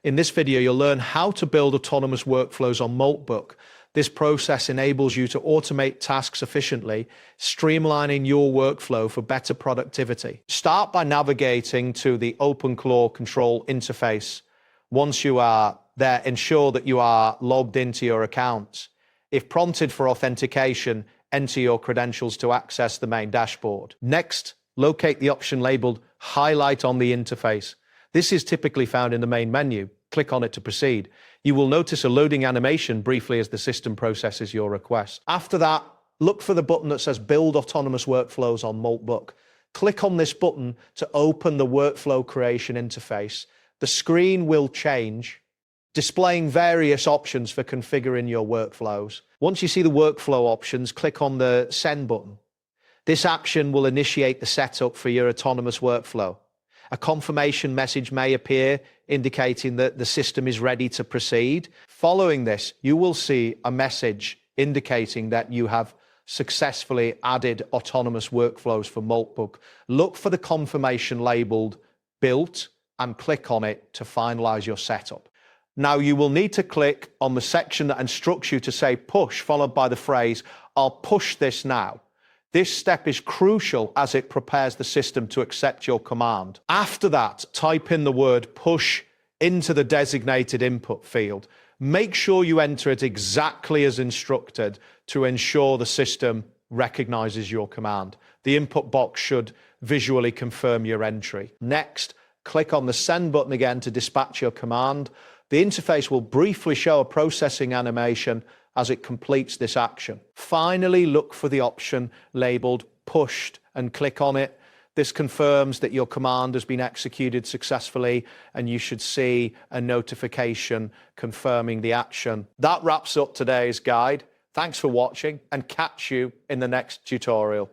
In this video, you'll learn how to build autonomous workflows on Moltbook. This process enables you to automate tasks efficiently, streamlining your workflow for better productivity. Start by navigating to the OpenClaw control interface. Once you are there, ensure that you are logged into your account. If prompted for authentication, enter your credentials to access the main dashboard. Next, locate the option labeled Highlight on the interface. This is typically found in the main menu. Click on it to proceed. You will notice a loading animation briefly as the system processes your request. After that, look for the button that says Build Autonomous Workflows on Moltbook. Click on this button to open the workflow creation interface. The screen will change, displaying various options for configuring your workflows. Once you see the workflow options, click on the Send button. This action will initiate the setup for your autonomous workflow. A confirmation message may appear indicating that the system is ready to proceed. Following this, you will see a message indicating that you have successfully added autonomous workflows for Moltbook. Look for the confirmation labeled Built and click on it to finalize your setup. Now you will need to click on the section that instructs you to say push, followed by the phrase, I'll push this now. This step is crucial as it prepares the system to accept your command. After that, type in the word push into the designated input field. Make sure you enter it exactly as instructed to ensure the system recognizes your command. The input box should visually confirm your entry. Next, click on the Send button again to dispatch your command. The interface will briefly show a processing animation as it completes this action. Finally, look for the option labeled Pushed and click on it. This confirms that your command has been executed successfully and you should see a notification confirming the action. That wraps up today's guide. Thanks for watching and catch you in the next tutorial.